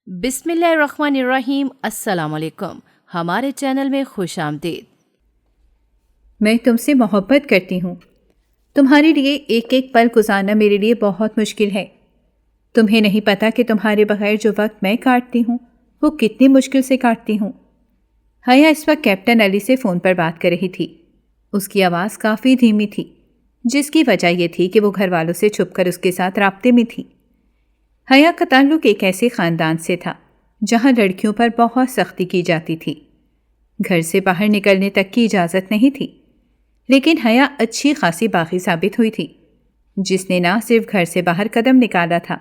بسم اللہ الرحمن الرحیم۔ السلام علیکم، ہمارے چینل میں خوش آمدید۔ میں تم سے محبت کرتی ہوں۔ تمہارے لیے ایک ایک پل گزارنا میرے لیے بہت مشکل ہے۔ تمہیں نہیں پتہ کہ تمہارے بغیر جو وقت میں کاٹتی ہوں وہ کتنی مشکل سے کاٹتی ہوں۔ حیا اس وقت کیپٹن علی سے فون پر بات کر رہی تھی۔ اس کی آواز کافی دھیمی تھی، جس کی وجہ یہ تھی کہ وہ گھر والوں سے چھپ کر اس کے ساتھ رابطے میں تھی۔ حیا کا تعلق ایک ایسے خاندان سے تھا جہاں لڑکیوں پر بہت سختی کی جاتی تھی۔ گھر سے باہر نکلنے تک کی اجازت نہیں تھی، لیکن حیا اچھی خاصی باغی ثابت ہوئی تھی، جس نے نہ صرف گھر سے باہر قدم نکالا تھا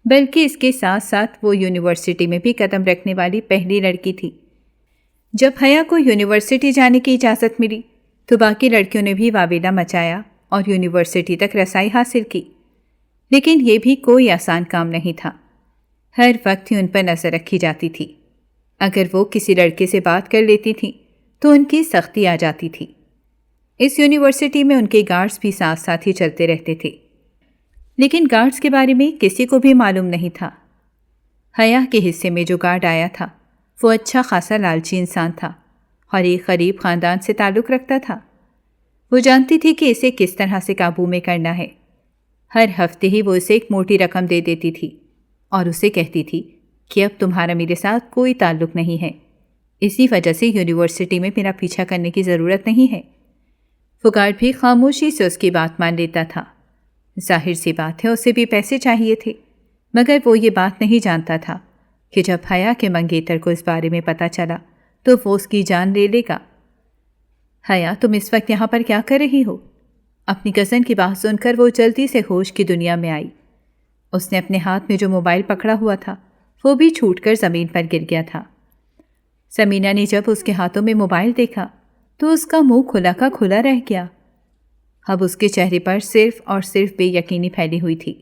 بلکہ اس کے ساتھ ساتھ وہ یونیورسٹی میں بھی قدم رکھنے والی پہلی لڑکی تھی۔ جب حیا کو یونیورسٹی جانے کی اجازت ملی تو باقی لڑکیوں نے بھی واویلا مچایا اور یونیورسٹی تک رسائی حاصل کی، لیکن یہ بھی کوئی آسان کام نہیں تھا۔ ہر وقت ہی ان پر نظر رکھی جاتی تھی۔ اگر وہ کسی لڑکے سے بات کر لیتی تھیں تو ان کی سختی آ جاتی تھی۔ اس یونیورسٹی میں ان کے گارڈز بھی ساتھ ساتھ ہی چلتے رہتے تھے، لیکن گارڈز کے بارے میں کسی کو بھی معلوم نہیں تھا۔ حیا کے حصے میں جو گارڈ آیا تھا وہ اچھا خاصا لالچی انسان تھا اور ایک غریب خاندان سے تعلق رکھتا تھا۔ وہ جانتی تھی کہ اسے کس طرح سے قابو میں کرنا ہے۔ ہر ہفتے ہی وہ اسے ایک موٹی رقم دے دیتی تھی اور اسے کہتی تھی کہ اب تمہارا میرے ساتھ کوئی تعلق نہیں ہے، اسی وجہ سے یونیورسٹی میں میرا پیچھا کرنے کی ضرورت نہیں ہے۔ وہ گارڈ بھی خاموشی سے اس کی بات مان لیتا تھا۔ ظاہر سی بات ہے اسے بھی پیسے چاہیے تھے، مگر وہ یہ بات نہیں جانتا تھا کہ جب حیا کے منگیتر کو اس بارے میں پتہ چلا تو وہ اس کی جان لے لے گا۔ حیا، تم اس وقت یہاں پر کیا کر رہی ہو؟ اپنی کزن کی بات سن کر وہ جلدی سے ہوش کی دنیا میں آئی۔ اس نے اپنے ہاتھ میں جو موبائل پکڑا ہوا تھا وہ بھی چھوٹ کر زمین پر گر گیا تھا۔ سمینا نے جب اس کے ہاتھوں میں موبائل دیکھا تو اس کا منہ کھلا کا کھلا رہ گیا۔ اب اس کے چہرے پر صرف اور صرف بے یقینی پھیلی ہوئی تھی۔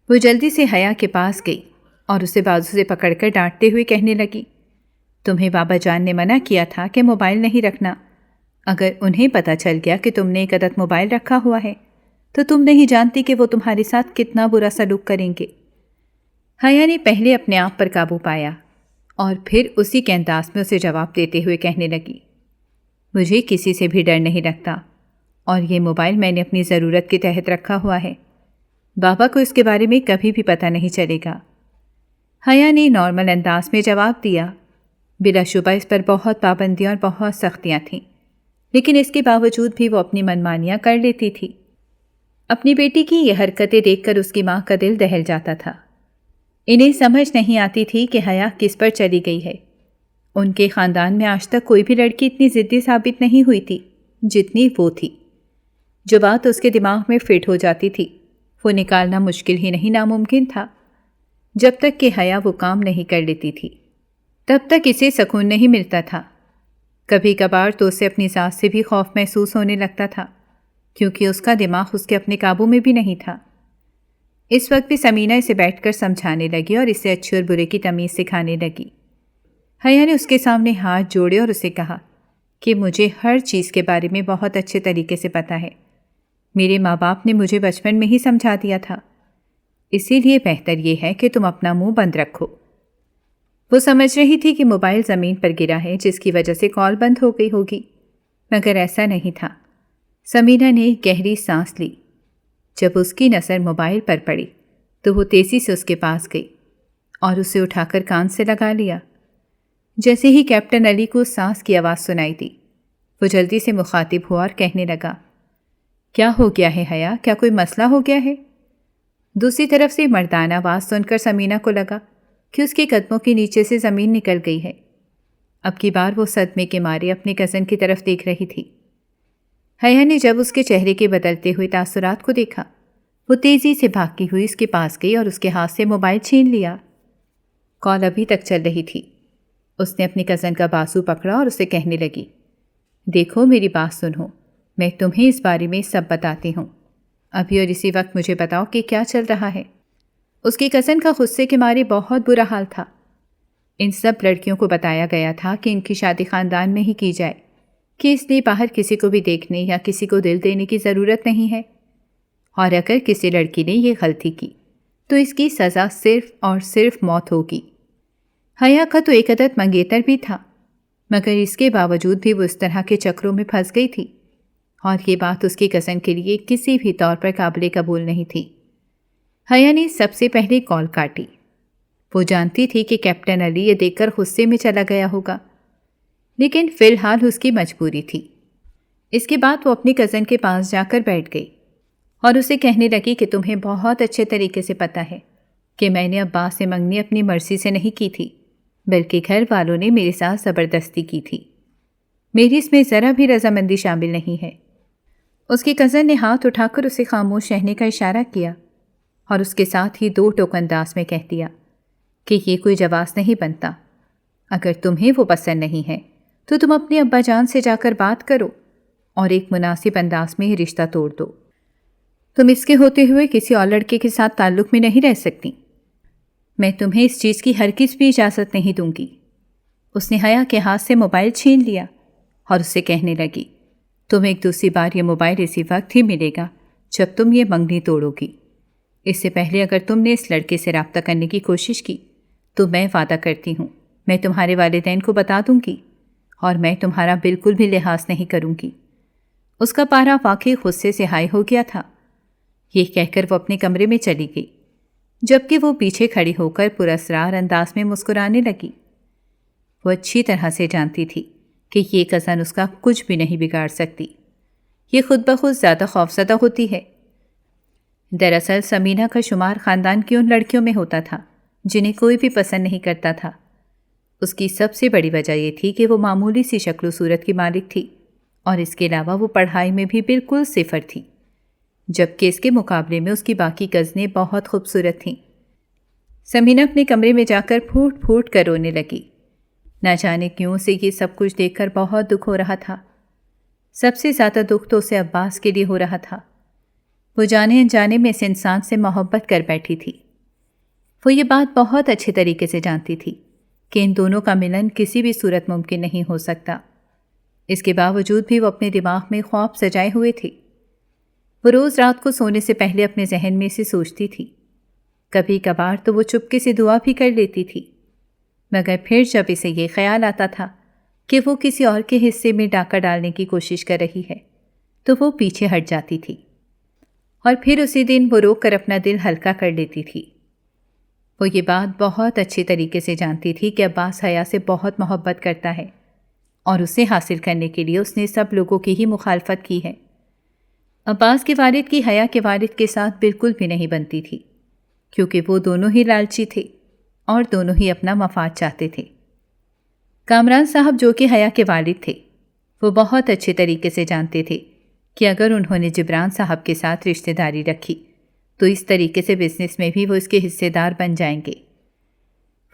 وہ جلدی سے حیا کے پاس گئی اور اسے بازو سے پکڑ کر ڈانٹتے ہوئے کہنے لگی، تمہیں بابا جان نے منع کیا تھا کہ موبائل نہیں رکھنا۔ اگر انہیں پتہ چل گیا کہ تم نے ایک عدد موبائل رکھا ہوا ہے تو تم نہیں جانتی کہ وہ تمہارے ساتھ کتنا برا سلوک کریں گے۔ حیا نے پہلے اپنے آپ پر قابو پایا اور پھر اسی کے انداز میں اسے جواب دیتے ہوئے کہنے لگی، مجھے کسی سے بھی ڈر نہیں لگتا اور یہ موبائل میں نے اپنی ضرورت کے تحت رکھا ہوا ہے۔ بابا کو اس کے بارے میں کبھی بھی پتہ نہیں چلے گا۔ حیا نے نارمل انداز میں جواب دیا۔ بلا شبہ اس پر بہت پابندیاں اور بہت سختیاں تھیں، لیکن اس کے باوجود بھی وہ اپنی منمانیاں کر لیتی تھی۔ اپنی بیٹی کی یہ حرکتیں دیکھ کر اس کی ماں کا دل دہل جاتا تھا۔ انہیں سمجھ نہیں آتی تھی کہ حیا کس پر چلی گئی ہے۔ ان کے خاندان میں آج تک کوئی بھی لڑکی اتنی ضدی ثابت نہیں ہوئی تھی جتنی وہ تھی۔ جو بات اس کے دماغ میں فٹ ہو جاتی تھی وہ نکالنا مشکل ہی نہیں ناممکن تھا۔ جب تک کہ حیا وہ کام نہیں کر لیتی تھی تب تک اسے سکون نہیں ملتا تھا۔ کبھی کبھار تو اسے اپنی ذات سے بھی خوف محسوس ہونے لگتا تھا، کیونکہ اس کا دماغ اس کے اپنے قابو میں بھی نہیں تھا۔ اس وقت بھی سمینا اسے بیٹھ کر سمجھانے لگی اور اسے اچھے اور برے کی تمیز سکھانے لگی۔ حیا نے اس کے سامنے ہاتھ جوڑے اور اسے کہا کہ مجھے ہر چیز کے بارے میں بہت اچھے طریقے سے پتہ ہے۔ میرے ماں باپ نے مجھے بچپن میں ہی سمجھا دیا تھا، اسی لیے بہتر یہ ہے کہ تم اپنا منہ بند رکھو۔ وہ سمجھ رہی تھی کہ موبائل زمین پر گرا ہے جس کی وجہ سے کال بند ہو گئی ہوگی، مگر ایسا نہیں تھا۔ سمینا نے ایک گہری سانس لی۔ جب اس کی نظر موبائل پر پڑی تو وہ تیزی سے اس کے پاس گئی اور اسے اٹھا کر کان سے لگا لیا۔ جیسے ہی کیپٹن علی کو سانس کی آواز سنائی دی وہ جلدی سے مخاطب ہوا اور کہنے لگا، کیا ہو گیا ہے حیا؟ کیا کوئی مسئلہ ہو گیا ہے؟ دوسری طرف سے مردانہ آواز سن کر سمینا کو لگا کہ اس کے قدموں کے نیچے سے زمین نکل گئی ہے۔ اب کی بار وہ صدمے کے مارے اپنے کزن کی طرف دیکھ رہی تھی۔ حیا نے جب اس کے چہرے کے بدلتے ہوئے تاثرات کو دیکھا وہ تیزی سے بھاگتی ہوئی اس کے پاس گئی اور اس کے ہاتھ سے موبائل چھین لیا۔ کال ابھی تک چل رہی تھی۔ اس نے اپنی کزن کا بازو پکڑا اور اسے کہنے لگی، دیکھو میری بات سنو، میں تمہیں اس بارے میں سب بتاتی ہوں۔ ابھی اور اسی وقت مجھے بتاؤ کہ کیا چل رہا ہے۔ اس کی کزن کا غصے کے مارے بہت برا حال تھا۔ ان سب لڑکیوں کو بتایا گیا تھا کہ ان کی شادی خاندان میں ہی کی جائے، کہ اس لیے باہر کسی کو بھی دیکھنے یا کسی کو دل دینے کی ضرورت نہیں ہے، اور اگر کسی لڑکی نے یہ غلطی کی تو اس کی سزا صرف اور صرف موت ہوگی۔ حیا کا تو ایک عدد منگیتر بھی تھا، مگر اس کے باوجود بھی وہ اس طرح کے چکروں میں پھنس گئی تھی، اور یہ بات اس کی کزن کے لیے کسی بھی طور پر قابل قبول نہیں تھی۔ حیا نے سب سے پہلے کال کاٹی۔ وہ جانتی تھی کہ کیپٹن علی یہ دیکھ کر غصے میں چلا گیا ہوگا، لیکن فی الحال اس کی مجبوری تھی۔ اس کے بعد وہ اپنی کزن کے پاس جا کر بیٹھ گئی اور اسے کہنے لگی کہ تمہیں بہت اچھے طریقے سے پتہ ہے کہ میں نے عباس سے منگنی اپنی مرضی سے نہیں کی تھی، بلکہ گھر والوں نے میرے ساتھ زبردستی کی تھی۔ میری اس میں ذرا بھی رضامندی شامل نہیں ہے۔ اس کی کزن نے ہاتھ اٹھا کر اسے خاموش رہنے کا اشارہ کیا اور اس کے ساتھ ہی 2 ٹوک انداز میں کہہ دیا کہ یہ کوئی جواز نہیں بنتا۔ اگر تمہیں وہ پسند نہیں ہے تو تم اپنے ابا جان سے جا کر بات کرو اور ایک مناسب انداز میں یہ رشتہ توڑ دو۔ تم اس کے ہوتے ہوئے کسی اور لڑکے کے ساتھ تعلق میں نہیں رہ سکتی۔ میں تمہیں اس چیز کی ہرگز بھی اجازت نہیں دوں گی۔ اس نے حیا کے ہاتھ سے موبائل چھین لیا اور اسے کہنے لگی، تمہیں ایک دوسری بار یہ موبائل اسی وقت ہی ملے گا جب تم یہ منگنی توڑو گی۔ اس سے پہلے اگر تم نے اس لڑکے سے رابطہ کرنے کی کوشش کی تو میں وعدہ کرتی ہوں میں تمہارے والدین کو بتا دوں گی اور میں تمہارا بالکل بھی لحاظ نہیں کروں گی۔ اس کا پارا واقعی غصے سے ہائی ہو گیا تھا۔ یہ کہہ کر وہ اپنے کمرے میں چلی گئی، جبکہ وہ پیچھے کھڑی ہو کر پراسرار انداز میں مسکرانے لگی۔ وہ اچھی طرح سے جانتی تھی کہ یہ کزن اس کا کچھ بھی نہیں بگاڑ سکتی۔ یہ خود بخود زیادہ خوفزدہ ہوتی ہے۔ دراصل سمینہ کا شمار خاندان کی ان لڑکیوں میں ہوتا تھا جنہیں کوئی بھی پسند نہیں کرتا تھا۔ اس کی سب سے بڑی وجہ یہ تھی کہ وہ معمولی سی شکل و صورت کی مالک تھی، اور اس کے علاوہ وہ پڑھائی میں بھی بالکل صفر تھی، جبکہ اس کے مقابلے میں اس کی باقی کزنیں بہت خوبصورت تھیں۔ سمینہ اپنے کمرے میں جا کر پھوٹ پھوٹ کر رونے لگی۔ نہ جانے کیوں اسے یہ سب کچھ دیکھ کر بہت دکھ ہو رہا تھا۔ سب سے زیادہ دکھ تو اسے عباس کے لیے ہو رہا تھا۔ وہ جانے انجانے میں اس انسان سے محبت کر بیٹھی تھی۔ وہ یہ بات بہت اچھے طریقے سے جانتی تھی کہ ان دونوں کا ملن کسی بھی صورت ممکن نہیں ہو سکتا۔ اس کے باوجود بھی وہ اپنے دماغ میں خواب سجائے ہوئے تھی۔ وہ روز رات کو سونے سے پہلے اپنے ذہن میں اسے سوچتی تھی۔ کبھی کبھار تو وہ چپکے سے دعا بھی کر لیتی تھی، مگر پھر جب اسے یہ خیال آتا تھا کہ وہ کسی اور کے حصے میں ڈاکہ ڈالنے کی کوشش کر رہی ہے تو وہ پیچھے ہٹ جاتی تھی، اور پھر اسی دن وہ رو کر اپنا دل ہلکا کر لیتی تھی۔ وہ یہ بات بہت اچھے طریقے سے جانتی تھی کہ عباس حیا سے بہت محبت کرتا ہے، اور اسے حاصل کرنے کے لیے اس نے سب لوگوں کی ہی مخالفت کی ہے۔ عباس کے والد کی حیا کے والد کے ساتھ بالکل بھی نہیں بنتی تھی، کیونکہ وہ دونوں ہی لالچی تھے اور دونوں ہی اپنا مفاد چاہتے تھے۔ کامران صاحب جو کہ حیا کے والد تھے، وہ بہت اچھے طریقے سے جانتے تھے کہ اگر انہوں نے جبران صاحب کے ساتھ رشتہ داری رکھی تو اس طریقے سے بزنس میں بھی وہ اس کے حصے دار بن جائیں گے۔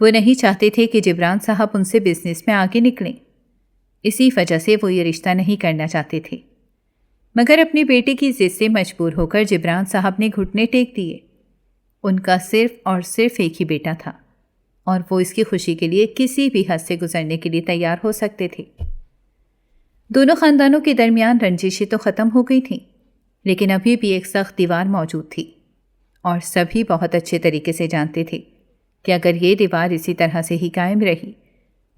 وہ نہیں چاہتے تھے کہ جبران صاحب ان سے بزنس میں آگے نکلیں، اسی وجہ سے وہ یہ رشتہ نہیں کرنا چاہتے تھے۔ مگر اپنی بیٹی کی ضد سے مجبور ہو کر جبران صاحب نے گھٹنے ٹیک دیے۔ ان کا صرف اور صرف ایک ہی بیٹا تھا، اور وہ اس کی خوشی کے لیے کسی بھی حد سے گزرنے کے لیے تیار ہو سکتے تھے۔ دونوں خاندانوں کے درمیان رنجشیں تو ختم ہو گئی تھیں، لیکن ابھی بھی ایک سخت دیوار موجود تھی، اور سبھی بہت اچھے طریقے سے جانتے تھے کہ اگر یہ دیوار اسی طرح سے ہی قائم رہی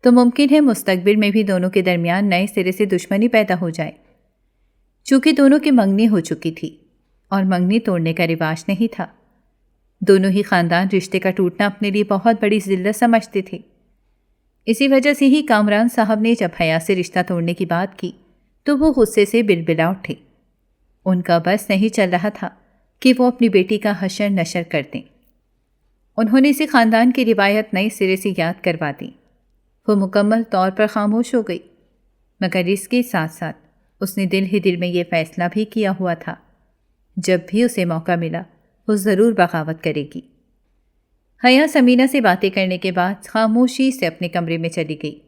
تو ممکن ہے مستقبل میں بھی دونوں کے درمیان نئے سرے سے دشمنی پیدا ہو جائے۔ چونکہ دونوں کی منگنی ہو چکی تھی اور منگنی توڑنے کا رواج نہیں تھا، دونوں ہی خاندان رشتے کا ٹوٹنا اپنے لیے بہت بڑی ذلت سمجھتے تھے۔ اسی وجہ سے ہی کامران صاحب نے جب حیا سے رشتہ توڑنے کی بات کی تو وہ غصے سے بلبلا اٹھے۔ ان کا بس نہیں چل رہا تھا کہ وہ اپنی بیٹی کا حشر نشر کر دیں۔ انہوں نے اسے خاندان کی روایت نئے سرے سے یاد کروا دی۔ وہ مکمل طور پر خاموش ہو گئی، مگر اس کے ساتھ ساتھ اس نے دل ہی دل میں یہ فیصلہ بھی کیا ہوا تھا جب بھی اسے موقع ملا وہ ضرور بغاوت کرے گی۔ حیا سمینہ سے باتیں کرنے کے بعد خاموشی سے اپنے کمرے میں چلی گئی۔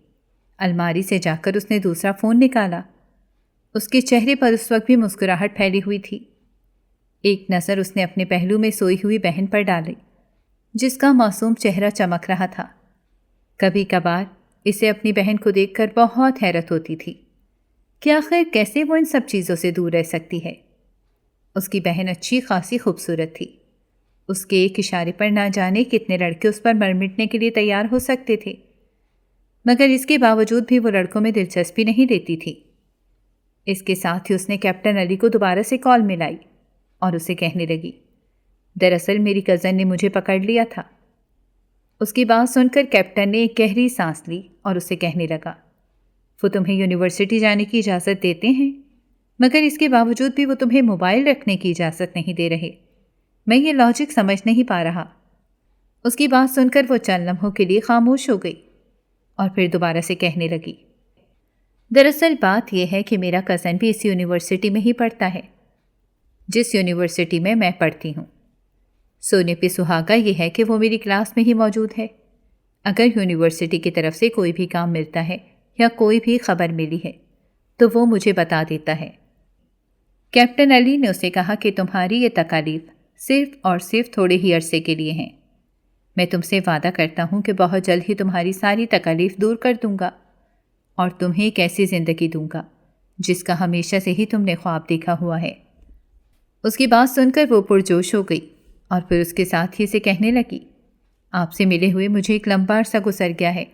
الماری سے جا کر اس نے دوسرا فون نکالا۔ اس کے چہرے پر اس وقت بھی مسکراہٹ پھیلی ہوئی تھی۔ ایک نظر اس نے اپنے پہلو میں سوئی ہوئی بہن پر ڈالی، جس کا معصوم چہرہ چمک رہا تھا۔ کبھی کبھار اسے اپنی بہن کو دیکھ کر بہت حیرت ہوتی تھی کہ آخر کیسے وہ ان سب چیزوں سے دور رہ سکتی ہے۔ اس کی بہن اچھی خاصی خوبصورت تھی۔ اس کے ایک اشارے پر نہ جانے کتنے لڑکے اس پر مر مٹنے کے لیے تیار ہو سکتے تھے، مگر اس کے باوجود بھی وہ لڑکوں میں دلچسپی نہیں لیتی تھی۔ اس کے ساتھ ہی اس نے کیپٹن علی کو دوبارہ سے کال ملائی اور اسے کہنے لگی، دراصل میری کزن نے مجھے پکڑ لیا تھا۔ اس کی بات سن کر کیپٹن نے ایک گہری سانس لی اور اسے کہنے لگا، وہ تمہیں یونیورسٹی جانے کی اجازت دیتے ہیں، مگر اس کے باوجود بھی وہ تمہیں موبائل رکھنے کی اجازت نہیں دے رہے۔ میں یہ لاجک سمجھ نہیں پا رہا۔ اس کی بات سن کر وہ چند لمحوں کے لیے خاموش ہو گئی اور پھر دوبارہ سے کہنے لگی، دراصل بات یہ ہے کہ میرا کزن بھی اس یونیورسٹی میں ہی پڑھتا ہے جس یونیورسٹی میں میں پڑھتی ہوں۔ سونے پہ سہاگا یہ ہے کہ وہ میری کلاس میں ہی موجود ہے۔ اگر یونیورسٹی کی طرف سے کوئی بھی کام ملتا ہے یا کوئی بھی خبر ملی ہے تو وہ مجھے بتا دیتا ہے۔ کیپٹن علی نے اسے کہا کہ تمہاری یہ تکالیف صرف اور صرف تھوڑے ہی عرصے کے لیے ہیں۔ میں تم سے وعدہ کرتا ہوں کہ بہت جلد ہی تمہاری ساری تکالیف دور کر دوں گا اور تمہیں ایک ایسی زندگی دوں گا جس کا ہمیشہ سے ہی تم نے خواب دیکھا ہوا ہے۔ اس کی بات سن کر وہ پرجوش ہو گئی اور پھر اس کے ساتھ ہی اسے کہنے لگی، آپ سے ملے ہوئے مجھے ایک لمبا عرصہ گزر گیا ہے۔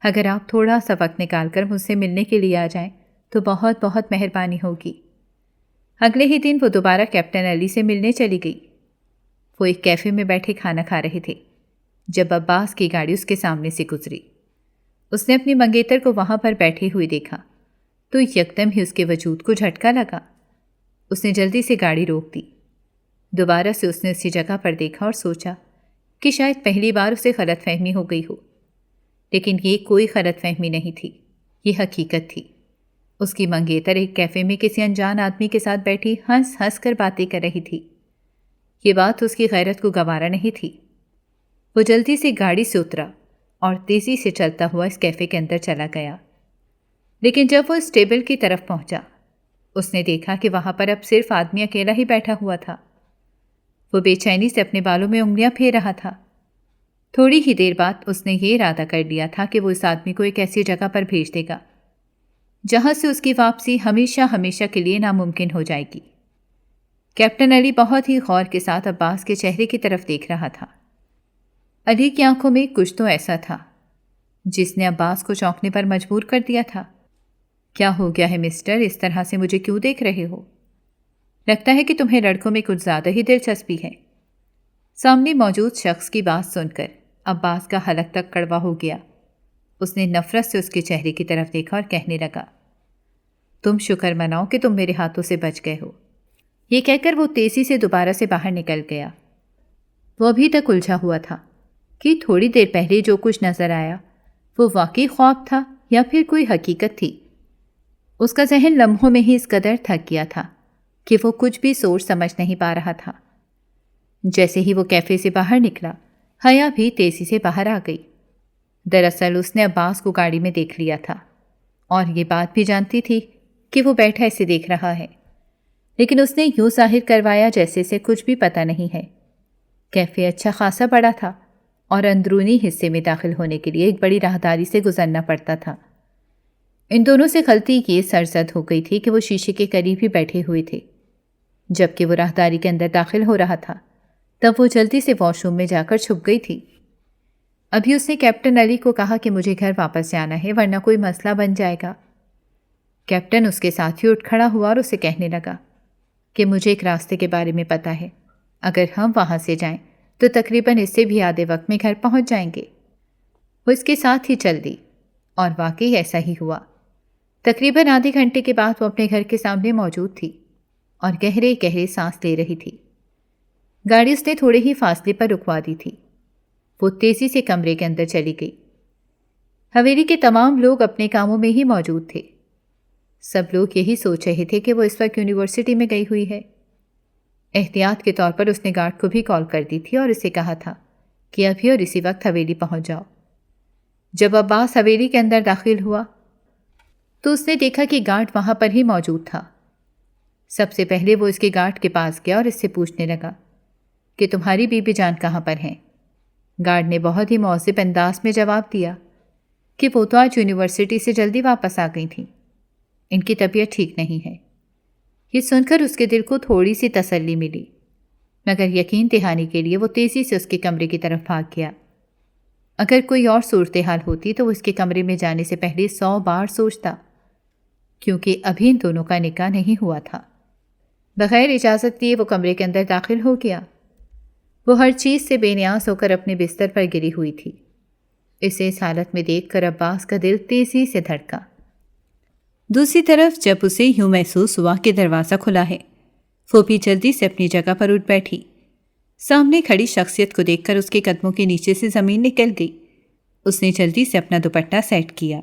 اگر آپ تھوڑا سا وقت نکال کر مجھ سے ملنے کے لیے آ جائیں تو بہت بہت مہربانی ہوگی۔ اگلے ہی دن وہ دوبارہ کیپٹن علی سے ملنے چلی گئی۔ وہ ایک کیفے میں بیٹھے کھانا کھا رہے تھے جب عباس کی گاڑی اس کے سامنے سے گزری۔ اس نے اپنی منگیتر کو وہاں پر بیٹھی ہوئی دیکھا تو یکدم ہی اس کے وجود کو جھٹکا لگا۔ اس نے جلدی سے گاڑی روک دی۔ دوبارہ سے اس نے اسی جگہ پر دیکھا اور سوچا کہ شاید پہلی بار اسے غلط فہمی ہو گئی ہو، لیکن یہ کوئی غلط فہمی نہیں تھی، یہ حقیقت تھی۔ اس کی منگیتر ایک کیفے میں کسی انجان آدمی کے ساتھ بیٹھی ہنس ہنس کر باتیں کر رہی تھی۔ یہ بات اس کی غیرت کو گوارا نہیں تھی۔ وہ جلدی سے گاڑی سے اترا اور تیزی سے چلتا ہوا اس کیفے کے اندر چلا گیا۔ لیکن جب وہ اس ٹیبل کی طرف پہنچا، اس نے دیکھا کہ وہاں پر اب صرف آدمی اکیلا ہی بیٹھا ہوا تھا۔ وہ بے چینی سے اپنے بالوں میں انگلیاں پھیر رہا تھا۔ تھوڑی ہی دیر بعد اس نے یہ ارادہ کر لیا تھا کہ وہ اس آدمی کو ایک ایسی جگہ پر بھیج دے گا جہاں سے اس کی واپسی ہمیشہ ہمیشہ کے لیے ناممکن ہو جائے گی۔ کیپٹن علی بہت ہی غور کے ساتھ عباس کے چہرے کی طرف دیکھ رہا تھا۔ علی کی آنکھوں میں کچھ تو ایسا تھا جس نے عباس کو چونکنے پر مجبور کر دیا تھا۔ کیا ہو گیا ہے مسٹر، اس طرح سے مجھے کیوں دیکھ رہے ہو؟ لگتا ہے کہ تمہیں لڑکوں میں کچھ زیادہ ہی دلچسپی ہے۔ سامنے موجود شخص کی بات سن کر عباس کا حلق تک کڑوا ہو گیا۔ اس نے نفرت سے اس کے چہرے کی طرف دیکھا اور کہنے لگا، تم شکر مناؤ کہ تم میرے ہاتھوں سے بچ گئے ہو۔ یہ کہہ کر وہ تیزی سے دوبارہ سے باہر نکل گیا۔ وہ ابھی تک الجھا ہوا تھا کہ تھوڑی دیر پہلے جو کچھ نظر آیا وہ واقعی خواب تھا یا پھر کوئی حقیقت تھی۔ اس کا ذہن لمحوں میں ہی اس قدر تھک گیا تھا کہ وہ کچھ بھی سوچ سمجھ نہیں پا رہا تھا۔ جیسے ہی وہ کیفے سے باہر نکلا، حیا بھی تیزی سے باہر آ گئی۔ دراصل اس نے عباس کو گاڑی میں دیکھ لیا تھا اور یہ بات بھی جانتی تھی کہ وہ بیٹھا اسے دیکھ رہا ہے، لیکن اس نے یوں ظاہر کروایا جیسے اسے کچھ بھی پتہ نہیں ہے۔ کیفے اچھا خاصا بڑا تھا اور اندرونی حصے میں داخل ہونے کے لیے ایک بڑی راہداری سے گزرنا پڑتا تھا۔ ان دونوں سے غلطی یہ سرزد ہو گئی تھی کہ وہ شیشے کے قریب ہی بیٹھے ہوئے تھے۔ جبکہ وہ راہداری کے اندر داخل ہو رہا تھا تب وہ جلدی سے واش روم میں جا کر چھپ گئی تھی۔ ابھی اس نے کیپٹن علی کو کہا کہ مجھے گھر واپس جانا ہے ورنہ کوئی مسئلہ بن جائے گا۔ کیپٹن اس کے ساتھ ہی اٹھ کھڑا ہوا اور اسے کہنے لگا کہ مجھے ایک راستے کے بارے میں پتہ ہے، اگر ہم وہاں سے جائیں تو تقریباً اس سے بھی آدھے وقت میں گھر پہنچ جائیں گے۔ وہ اس کے ساتھ ہی چل دی اور واقعی ایسا ہی ہوا۔ تقریباً آدھے گھنٹے کے بعد وہ اپنے گھر کے سامنے موجود تھی اور گہرے گہرے سانس لے رہی تھی۔ گاڑی اس نے تھوڑے ہی فاصلے پر رکوا دی تھی۔ وہ تیزی سے کمرے کے اندر چلی گئی۔ حویلی کے تمام لوگ اپنے کاموں میں ہی موجود تھے۔ سب لوگ یہی سوچ رہے تھے کہ وہ اس وقت یونیورسٹی میں گئی ہوئی ہے۔ احتیاط کے طور پر اس نے گارڈ کو بھی کال کر دی تھی اور اسے کہا تھا کہ ابھی اور اسی وقت حویلی پہنچ جاؤ۔ جب عباس حویلی کے اندر داخل ہوا تو اس نے دیکھا کہ گارڈ وہاں پر ہی موجود تھا۔ سب سے پہلے وہ اس کے گارڈ کے پاس گیا اور اس سے پوچھنے لگا کہ تمہاری بیوی جان کہاں پر ہیں؟ گارڈ نے بہت ہی مؤدب انداز میں جواب دیا کہ وہ تو آج یونیورسٹی سے جلدی واپس آ گئی تھیں، ان کی طبیعت ٹھیک نہیں ہے۔ یہ سن کر اس کے دل کو تھوڑی سی تسلی ملی، مگر یقین دہانی کے لیے وہ تیزی سے اس کے کمرے کی طرف بھاگ گیا۔ اگر کوئی اور صورتحال ہوتی تو وہ اس کے کمرے میں جانے سے پہلے 100 بار سوچتا، کیونکہ ابھی ان دونوں کا نکاح نہیں ہوا تھا۔ بغیر اجازت دیے وہ کمرے کے اندر داخل ہو گیا۔ وہ ہر چیز سے بے نیاز ہو کر اپنے بستر پر گری ہوئی تھی۔ اسے اس حالت میں دیکھ کر عباس کا دل تیزی سے دھڑکا۔ دوسری طرف جب اسے یوں محسوس ہوا کہ دروازہ کھلا ہے، وہ بھی جلدی سے اپنی جگہ پر اٹھ بیٹھی۔ سامنے کھڑی شخصیت کو دیکھ کر اس کے قدموں کے نیچے سے زمین نکل گئی۔ اس نے جلدی سے اپنا دوپٹہ سیٹ کیا۔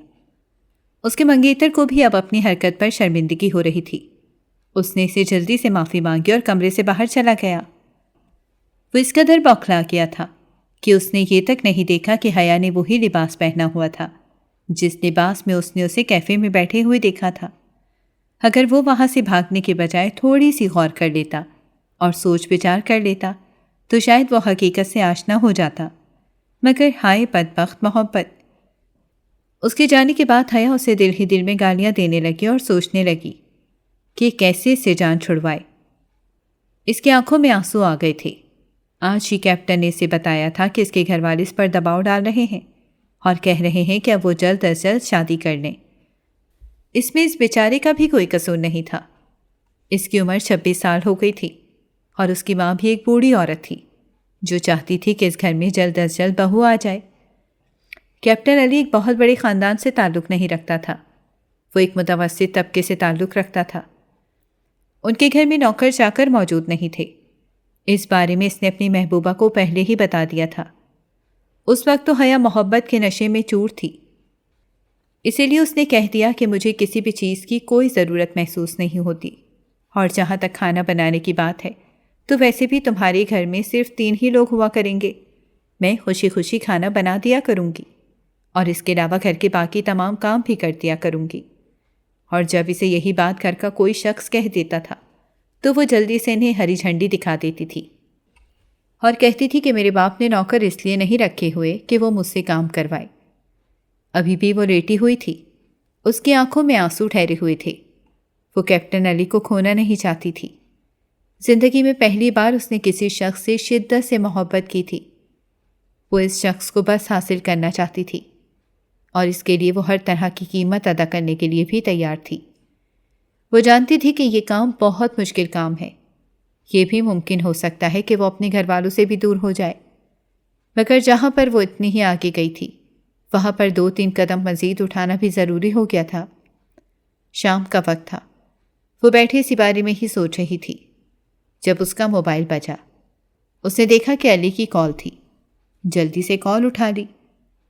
اس کے منگیتر کو بھی اب اپنی حرکت پر شرمندگی ہو رہی تھی۔ اس نے اسے جلدی سے معافی مانگی اور کمرے سے باہر چلا گیا۔ وہ اس قدر بوکھلا گیا تھا کہ اس نے یہ تک نہیں دیکھا کہ حیا نے وہی لباس پہنا ہوا تھا جس لباس میں اس نے اسے کیفے میں بیٹھے ہوئے دیکھا تھا۔ اگر وہ وہاں سے بھاگنے کے بجائے تھوڑی سی غور کر لیتا اور سوچ بچار کر لیتا تو شاید وہ حقیقت سے آشنا ہو جاتا، مگر ہائے بدبخت محبت۔ اس کے جانے کے بعد حیا اسے دل ہی دل میں گالیاں دینے لگی اور سوچنے لگی کہ کیسے سے جان چھڑوائے۔ اس کی آنکھوں میں آنسو آ گئے تھے۔ آج ہی کیپٹن نے اسے بتایا تھا کہ اس کے گھر والے اس پر دباؤ ڈال رہے ہیں اور کہہ رہے ہیں کہ اب وہ جلد از جلد شادی کر لیں۔ اس میں اس بیچارے کا بھی کوئی قصور نہیں تھا۔ اس کی عمر 26 سال ہو گئی تھی اور اس کی ماں بھی ایک بوڑھی عورت تھی جو چاہتی تھی کہ اس گھر میں جلد از جلد بہو آ جائے۔ کیپٹن علی ایک بہت بڑے خاندان سے تعلق نہیں رکھتا تھا، وہ ایک متوسط طبقے سے تعلق رکھتا تھا۔ ان کے گھر میں نوکر چاکر موجود نہیں تھے۔ اس بارے میں اس نے اپنی محبوبہ کو پہلے ہی بتا دیا تھا۔ اس وقت تو حیا محبت کے نشے میں چور تھی، اسی لیے اس نے کہہ دیا کہ مجھے کسی بھی چیز کی کوئی ضرورت محسوس نہیں ہوتی، اور جہاں تک کھانا بنانے کی بات ہے تو ویسے بھی تمہارے گھر میں صرف 3 ہی لوگ ہوا کریں گے، میں خوشی خوشی کھانا بنا دیا کروں گی اور اس کے علاوہ گھر کے باقی تمام کام بھی کر دیا کروں گی۔ اور جب اسے یہی بات گھر کا کوئی شخص کہہ دیتا تھا تو وہ جلدی سے انہیں ہری جھنڈی دکھا دیتی تھی اور کہتی تھی کہ میرے باپ نے نوکر اس لیے نہیں رکھے ہوئے کہ وہ مجھ سے کام کروائے۔ ابھی بھی وہ لیٹی ہوئی تھی، اس کی آنکھوں میں آنسو ٹھہرے ہوئے تھے۔ وہ کیپٹن علی کو کھونا نہیں چاہتی تھی۔ زندگی میں پہلی بار اس نے کسی شخص سے شدت سے محبت کی تھی۔ وہ اس شخص کو بس حاصل کرنا چاہتی تھی اور اس کے لیے وہ ہر طرح کی قیمت ادا کرنے کے لیے بھی تیار تھی۔ وہ جانتی تھی کہ یہ کام بہت مشکل کام ہے، یہ بھی ممکن ہو سکتا ہے کہ وہ اپنے گھر والوں سے بھی دور ہو جائے، مگر جہاں پر وہ اتنی ہی آگے گئی تھی وہاں پر 2-3 قدم مزید اٹھانا بھی ضروری ہو گیا تھا۔ شام کا وقت تھا، وہ بیٹھی اسی بارے میں ہی سوچ رہی تھی جب اس کا موبائل بجا۔ اس نے دیکھا کہ علی کی کال تھی، جلدی سے کال اٹھا لی۔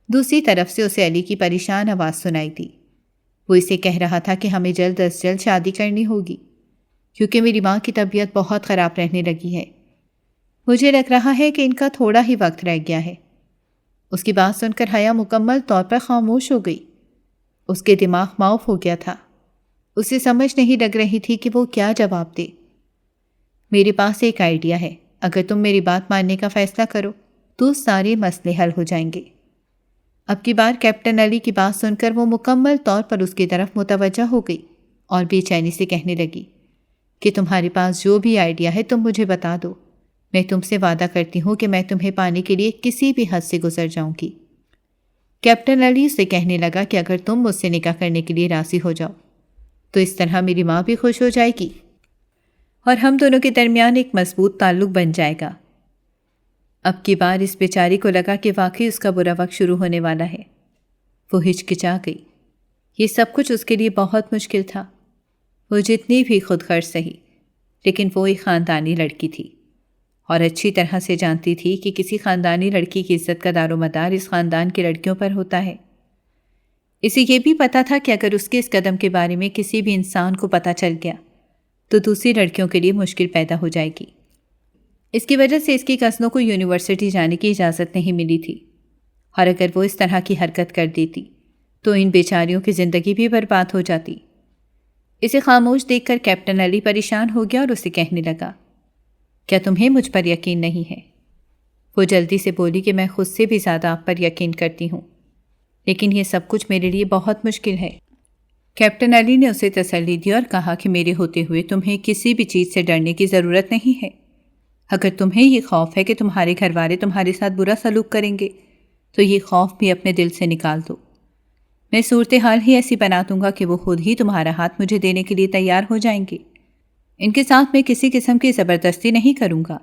دوسری طرف سے اسے علی کی پریشان آواز سنائی دی۔ وہ اسے کہہ رہا تھا کہ ہمیں جلد از جلد شادی کرنی ہوگی کیونکہ میری ماں کی طبیعت بہت خراب رہنے لگی ہے۔ مجھے لگ رہا ہے کہ ان کا تھوڑا ہی وقت رہ گیا ہے۔ اس کی بات سن کر حیا مکمل طور پر خاموش ہو گئی۔ اس کے دماغ معاف ہو گیا تھا۔ اسے سمجھ نہیں لگ رہی تھی کہ وہ کیا جواب دے۔ میرے پاس ایک آئیڈیا ہے، اگر تم میری بات ماننے کا فیصلہ کرو تو سارے مسئلے حل ہو جائیں گے۔ اب کی بار کیپٹن علی کی بات سن کر وہ مکمل طور پر اس کی طرف متوجہ ہو گئی اور بے چینی سے کہنے لگی کہ تمہارے پاس جو بھی آئیڈیا ہے تم مجھے بتا دو، میں تم سے وعدہ کرتی ہوں کہ میں تمہیں پانے کے لیے کسی بھی حد سے گزر جاؤں گی۔ کیپٹن علی سے کہنے لگا کہ اگر تم مجھ سے نکاح کرنے کے لیے راضی ہو جاؤ تو اس طرح میری ماں بھی خوش ہو جائے گی اور ہم دونوں کے درمیان ایک مضبوط تعلق بن جائے گا۔ اب کی بار اس بیچاری کو لگا کہ واقعی اس کا برا وقت شروع ہونے والا ہے۔ وہ ہچکچا گئی۔ یہ سب کچھ اس کے لیے بہت مشکل تھا۔ وہ جتنی بھی خود غرض سہی، لیکن وہ ایک خاندانی لڑکی تھی اور اچھی طرح سے جانتی تھی کہ کسی خاندانی لڑکی کی عزت کا دار و مدار اس خاندان کی لڑکیوں پر ہوتا ہے۔ اسے یہ بھی پتا تھا کہ اگر اس کے اس قدم کے بارے میں کسی بھی انسان کو پتہ چل گیا تو دوسری لڑکیوں کے لیے مشکل پیدا ہو جائے گی۔ اس کی وجہ سے اس کی کزنوں کو یونیورسٹی جانے کی اجازت نہیں ملی تھی، اور اگر وہ اس طرح کی حرکت کر دیتی تو ان بیچاریوں کی زندگی بھی برباد ہو جاتی۔ اسے خاموش دیکھ کر کیپٹن علی پریشان ہو گیا اور اسے کہنے لگا، کیا تمہیں مجھ پر یقین نہیں ہے؟ وہ جلدی سے بولی کہ میں خود سے بھی زیادہ آپ پر یقین کرتی ہوں، لیکن یہ سب کچھ میرے لیے بہت مشکل ہے۔ کیپٹن علی نے اسے تسلی دی اور کہا کہ میرے ہوتے ہوئے تمہیں کسی بھی چیز سے ڈرنے کی ضرورت نہیں ہے۔ اگر تمہیں یہ خوف ہے کہ تمہارے گھر والے تمہارے ساتھ برا سلوک کریں گے تو یہ خوف بھی اپنے دل سے نکال دو۔ میں صورتحال ہی ایسی بنا دوں گا کہ وہ خود ہی تمہارا ہاتھ مجھے دینے کے لیے تیار ہو جائیں گے۔ ان کے ساتھ میں کسی قسم کی زبردستی نہیں کروں گا،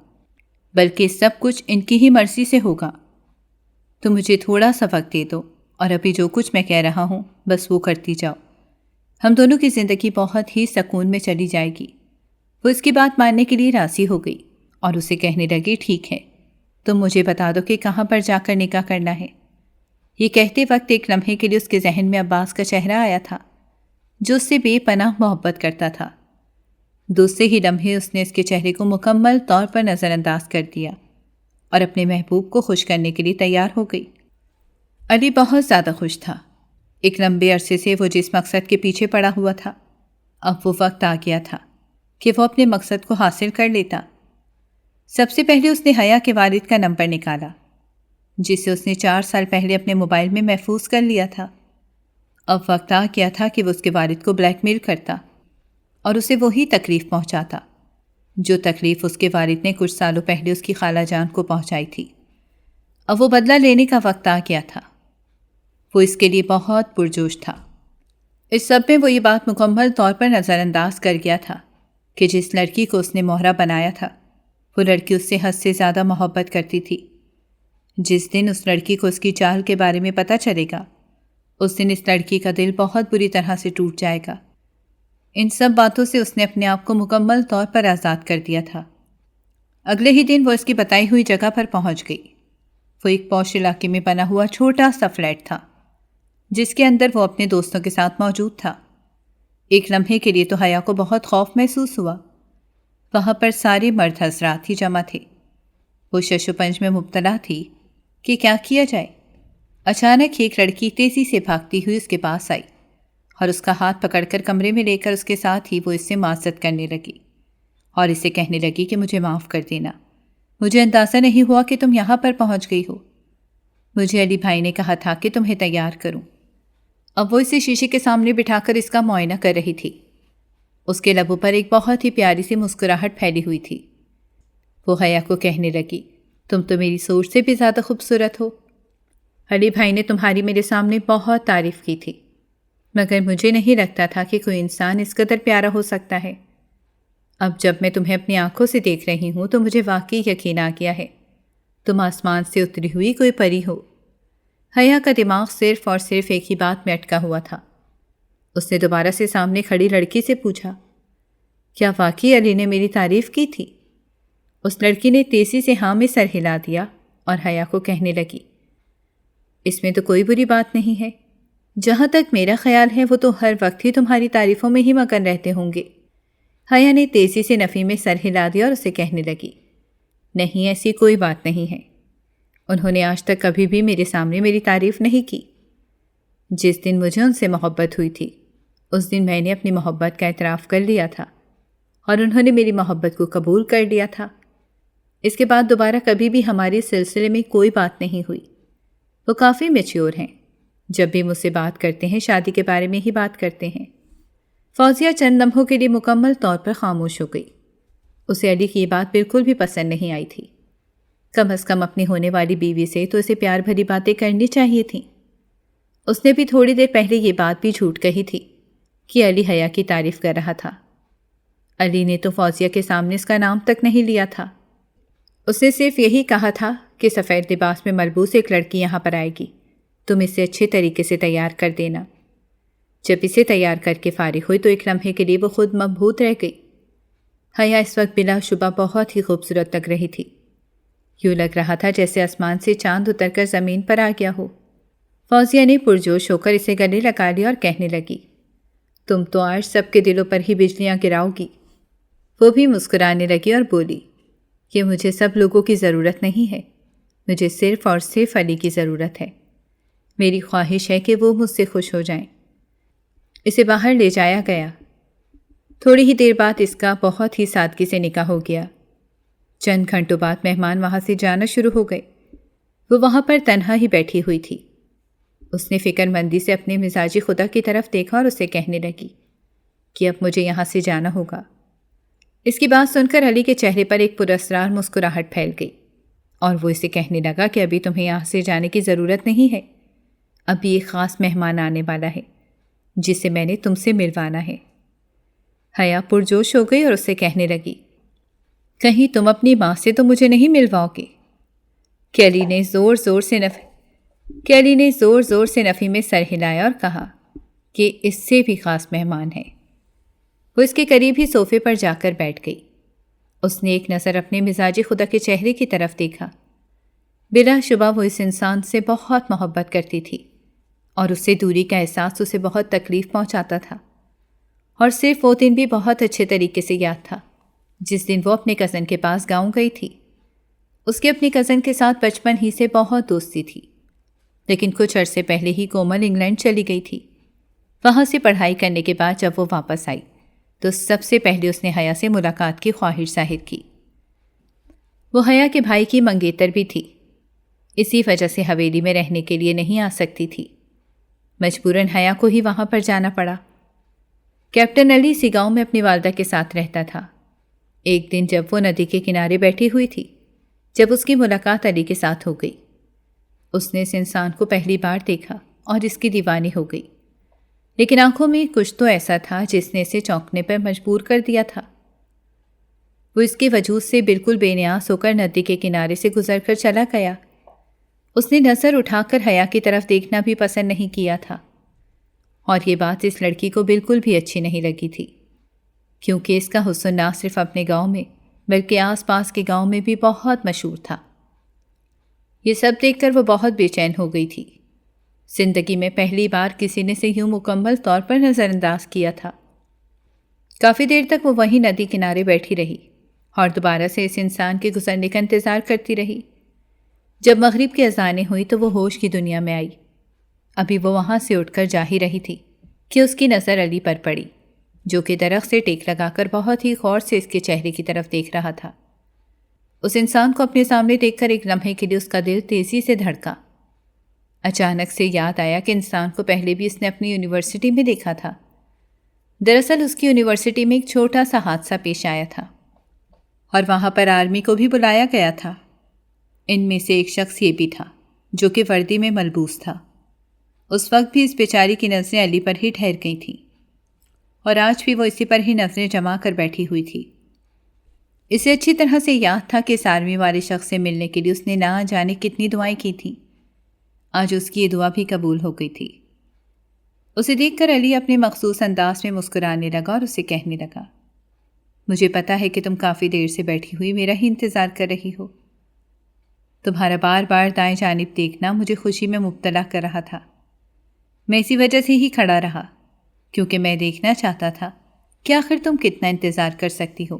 بلکہ سب کچھ ان کی ہی مرضی سے ہوگا۔ تم مجھے تھوڑا سا وقت دے دو اور ابھی جو کچھ میں کہہ رہا ہوں بس وہ کرتی جاؤ۔ ہم دونوں کی زندگی بہت ہی سکون میں چلی جائے گی۔ وہ اس کی بات ماننے کے لیے راضی ہو گئی اور اسے کہنے لگی، ٹھیک ہے، تم مجھے بتا دو کہ کہاں پر جا کر نکاح کرنا ہے۔ یہ کہتے وقت ایک لمحے کے لیے اس کے ذہن میں عباس کا چہرہ آیا تھا، جو اس سے بے پناہ محبت کرتا تھا۔ دوسرے ہی لمحے اس نے اس کے چہرے کو مکمل طور پر نظر انداز کر دیا اور اپنے محبوب کو خوش کرنے کے لیے تیار ہو گئی۔ علی بہت زیادہ خوش تھا۔ ایک لمبے عرصے سے وہ جس مقصد کے پیچھے پڑا ہوا تھا، اب وہ وقت آ گیا تھا کہ وہ اپنے مقصد کو حاصل کر لیتا۔ سب سے پہلے اس نے حیا کے والد کا نمبر نکالا، جسے اس نے 4 سال پہلے اپنے موبائل میں محفوظ کر لیا تھا۔ اب وقت آ گیا تھا کہ وہ اس کے والد کو بلیک میل کرتا اور اسے وہی تکلیف پہنچاتا جو تکلیف اس کے والد نے کچھ سالوں پہلے اس کی خالہ جان کو پہنچائی تھی۔ اب وہ بدلہ لینے کا وقت آ گیا تھا۔ وہ اس کے لیے بہت پرجوش تھا۔ اس سب میں وہ یہ بات مکمل طور پر نظر انداز کر گیا تھا کہ جس لڑکی کو اس نے مہرہ بنایا تھا، وہ لڑکی اس سے حد سے زیادہ محبت کرتی تھی۔ جس دن اس لڑکی کو اس کی چال کے بارے میں پتہ چلے گا، اس دن اس لڑکی کا دل بہت بری طرح سے ٹوٹ جائے گا۔ ان سب باتوں سے اس نے اپنے آپ کو مکمل طور پر آزاد کر دیا تھا۔ اگلے ہی دن وہ اس کی بتائی ہوئی جگہ پر پہنچ گئی۔ وہ ایک پوش علاقے میں بنا ہوا چھوٹا سا فلیٹ تھا، جس کے اندر وہ اپنے دوستوں کے ساتھ موجود تھا۔ ایک لمحے کے لیے تو حیا کو بہت خوف محسوس ہوا۔ وہاں پر سارے مرد حضرات ہی جمع تھے۔ وہ شش و پنج میں مبتلا تھی کہ کیا کیا جائے۔ اچانک ایک لڑکی تیزی سے بھاگتی ہوئی اس کے پاس آئی اور اس کا ہاتھ پکڑ کر کمرے میں لے کر اس کے ساتھ ہی وہ اس سے معذرت کرنے لگی اور اسے کہنے لگی کہ مجھے معاف کر دینا، مجھے اندازہ نہیں ہوا کہ تم یہاں پر پہنچ گئی ہو۔ مجھے علی بھائی نے کہا تھا کہ تمہیں تیار کروں۔ اب وہ اسے شیشے کے سامنے بٹھا کر اس کا معائنہ کر رہی تھی۔ اس کے لبوں پر ایک بہت ہی پیاری سی مسکراہٹ پھیلی ہوئی تھی۔ وہ حیا کو کہنے لگی، تم تو میری سوچ سے بھی زیادہ خوبصورت ہو۔ علی بھائی نے تمہاری میرے سامنے بہت تعریف کی تھی، مگر مجھے نہیں لگتا تھا کہ کوئی انسان اس قدر پیارا ہو سکتا ہے۔ اب جب میں تمہیں اپنی آنکھوں سے دیکھ رہی ہوں تو مجھے واقعی یقین آ گیا ہے، تم آسمان سے اتری ہوئی کوئی پری ہو۔ حیا کا دماغ صرف اور صرف ایک ہی بات میں اٹکا ہوا تھا۔ اس نے دوبارہ سے سامنے کھڑی لڑکی سے پوچھا، کیا واقعی علی نے میری تعریف کی تھی؟ اس لڑکی نے تیزی سے ہاں میں سر ہلا دیا اور حیا کو کہنے لگی، اس میں تو کوئی بری بات نہیں ہے۔ جہاں تک میرا خیال ہے وہ تو ہر وقت ہی تمہاری تعریفوں میں ہی مگن رہتے ہوں گے۔ حیا نے تیزی سے نفی میں سر ہلا دیا اور اسے کہنے لگی، نہیں، ایسی کوئی بات نہیں ہے۔ انہوں نے آج تک کبھی بھی میرے سامنے میری تعریف نہیں کی۔ جس دن مجھے ان سے محبت ہوئی تھی، اس دن میں نے اپنی محبت کا اعتراف کر لیا تھا اور انہوں نے میری محبت کو قبول کر لیا تھا۔ اس کے بعد دوبارہ کبھی بھی ہمارے سلسلے میں کوئی بات نہیں ہوئی۔ وہ کافی میچیور ہیں، جب بھی مجھ سے بات کرتے ہیں شادی کے بارے میں ہی بات کرتے ہیں۔ فوزیہ چند لمحوں کے لیے مکمل طور پر خاموش ہو گئی۔ اسے علی کی یہ بات بالکل بھی پسند نہیں آئی تھی۔ کم از کم اپنی ہونے والی بیوی سے تو اسے پیار بھری باتیں کرنی چاہیے تھیں۔ اس نے بھی تھوڑی دیر پہلے یہ بات بھی جھوٹ کہی تھی کہ علی حیا کی تعریف کر رہا تھا۔ علی نے تو فوزیہ کے سامنے اس کا نام تک نہیں لیا تھا۔ اس نے صرف یہی کہا تھا کہ سفید لباس میں ملبوس ایک لڑکی یہاں پر آئے گی، تم اسے اچھے طریقے سے تیار کر دینا۔ جب اسے تیار کر کے فارغ ہوئی تو ایک لمحے کے لیے وہ خود مبہوت رہ گئی۔ حیا اس وقت بلا شبہ بہت ہی خوبصورت لگ رہی تھی۔ یوں لگ رہا تھا جیسے آسمان سے چاند اتر کر زمین پر آ گیا ہو۔ فوزیہ نے پرجوش ہو کر اسے گلے لگا لیا اور کہنے لگی، تم تو آج سب کے دلوں پر ہی بجلیاں گراؤ گی۔ وہ بھی مسکرانے لگی اور بولی کہ مجھے سب لوگوں کی ضرورت نہیں ہے، مجھے صرف اور صرف علی کی ضرورت ہے۔ میری خواہش ہے کہ وہ مجھ سے خوش ہو جائیں۔ اسے باہر لے جایا گیا۔ تھوڑی ہی دیر بعد اس کا بہت ہی سادگی سے نکاح ہو گیا۔ چند گھنٹوں بعد مہمان وہاں سے جانا شروع ہو گئے۔ وہ وہاں پر تنہا ہی بیٹھی ہوئی تھی۔ اس نے فکر مندی سے اپنے مزاجی خدا کی طرف دیکھا اور اسے کہنے لگی کہ اب مجھے یہاں سے جانا ہوگا۔ اس کی بات سن کر علی کے چہرے پر ایک پراسرار مسکراہٹ پھیل گئی اور وہ اسے کہنے لگا کہ ابھی تمہیں یہاں سے جانے کی ضرورت نہیں ہے، ابھی ایک خاص مہمان آنے والا ہے جسے میں نے تم سے ملوانا ہے۔ حیا پرجوش ہو گئی اور اس سے کہنے لگی، کہیں تم اپنی ماں سے تو مجھے نہیں ملواؤ گے؟ کیلی نے زور زور سے نفی میں سر ہلایا اور کہا کہ اس سے بھی خاص مہمان ہے۔ وہ اس کے قریب ہی صوفے پر جا کر بیٹھ گئی۔ اس نے ایک نظر اپنے مزاج خدا کے چہرے کی طرف دیکھا۔ بلا شبہ وہ اس انسان سے بہت محبت کرتی تھی اور اس سے دوری کا احساس اسے بہت تکلیف پہنچاتا تھا، اور صرف وہ دن بھی بہت اچھے طریقے سے یاد تھا جس دن وہ اپنے کزن کے پاس گاؤں گئی تھی۔ اس کے اپنی کزن کے ساتھ بچپن ہی سے بہت دوستی تھی، لیکن کچھ عرصے پہلے ہی کومل انگلینڈ چلی گئی تھی۔ وہاں سے پڑھائی کرنے کے بعد جب وہ واپس آئی تو سب سے پہلے اس نے حیا سے ملاقات کی خواہش ظاہر کی۔ وہ حیا کے بھائی کی منگیتر بھی تھی، اسی وجہ سے حویلی میں رہنے کے لیے نہیں آ سکتی تھی۔ مجبوراً حیا کو ہی وہاں پر جانا پڑا۔ کیپٹن علی اسی گاؤں میں اپنی والدہ کے ساتھ رہتا تھا۔ ایک دن جب وہ ندی کے کنارے بیٹھی ہوئی تھی، جب اس کی ملاقات علی کے ساتھ ہو گئی، اس نے اس انسان کو پہلی بار دیکھا اور اس کی دیوانی ہو گئی، لیکن آنکھوں میں کچھ تو ایسا تھا جس نے اسے چونکنے پر مجبور کر دیا تھا۔ وہ اس کے وجود سے بالکل بے نیاز ہو کر ندی کے کنارے سے گزر کر چلا گیا۔ اس نے نظر اٹھا کر حیا کی طرف دیکھنا بھی پسند نہیں کیا تھا، اور یہ بات اس لڑکی کو بالکل بھی اچھی نہیں لگی تھی، کیونکہ اس کا حسن نہ صرف اپنے گاؤں میں بلکہ آس پاس کے گاؤں میں بھی بہت مشہور تھا۔ یہ سب دیکھ کر وہ بہت بے چین ہو گئی تھی۔ زندگی میں پہلی بار کسی نے اسے یوں مکمل طور پر نظر انداز کیا تھا۔ کافی دیر تک وہ وہیں ندی کنارے بیٹھی رہی اور دوبارہ سے اس انسان کے گزرنے کا انتظار کرتی رہی۔ جب مغرب کی اذانیں ہوئی تو وہ ہوش کی دنیا میں آئی۔ ابھی وہ وہاں سے اٹھ کر جا ہی رہی تھی کہ اس کی نظر علی پر پڑی، جو کہ درخت سے ٹیک لگا کر بہت ہی غور سے اس کے چہرے کی طرف دیکھ رہا تھا۔ اس انسان کو اپنے سامنے دیکھ کر ایک لمحے کے لیے اس کا دل تیزی سے دھڑکا۔ اچانک سے یاد آیا کہ انسان کو پہلے بھی اس نے اپنی یونیورسٹی میں دیکھا تھا۔ دراصل اس کی یونیورسٹی میں ایک چھوٹا سا حادثہ پیش آیا تھا اور وہاں پر آرمی کو بھی بلایا گیا تھا۔ ان میں سے ایک شخص یہ بھی تھا جو کہ وردی میں ملبوس تھا۔ اس وقت بھی اس بیچاری کی نظریں علی پر ہی ٹھہر گئی تھیں، اور آج بھی وہ اسی پر ہی نظریں جما کر بیٹھی ہوئی تھی۔ اسے اچھی طرح سے یاد تھا کہ اس آرمی والے شخص سے ملنے کے لیے اس نے نہ جانے کتنی دعائیں کی تھیں۔ آج اس کی یہ دعا بھی قبول ہو گئی تھی۔ اسے دیکھ کر علی اپنے مخصوص انداز میں مسکرانے لگا اور اسے کہنے لگا، مجھے پتا ہے کہ تم کافی دیر سے بیٹھی ہوئی میرا ہی انتظار کر رہی ہو۔ تمہارا بار بار دائیں جانب دیکھنا مجھے خوشی میں مبتلا کر رہا تھا۔ میں اسی وجہ سے ہی کھڑا رہا، کیونکہ میں دیکھنا چاہتا تھا کہ آخر تم کتنا انتظار کر سکتی ہو۔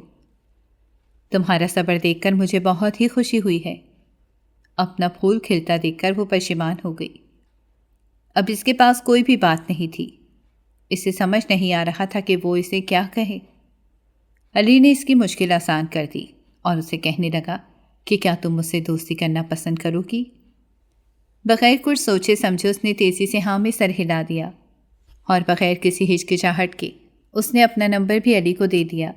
تمہارا صبر دیکھ کر مجھے بہت ہی خوشی ہوئی ہے۔ اپنا پھول کھلتا دیکھ کر وہ پشیمان ہو گئی۔ اب اس کے پاس کوئی بھی بات نہیں تھی۔ اسے سمجھ نہیں آ رہا تھا کہ وہ اسے کیا کہے۔ علی نے اس کی مشکل آسان کر دی اور اسے کہنے لگا کہ کیا تم مجھ سے دوستی کرنا پسند کرو گی؟ بغیر کچھ سوچے سمجھے اس نے تیزی سے ہاں میں سر ہلا دیا، اور بغیر کسی ہچکچاہٹ کے اس نے اپنا نمبر بھی علی کو دے دیا۔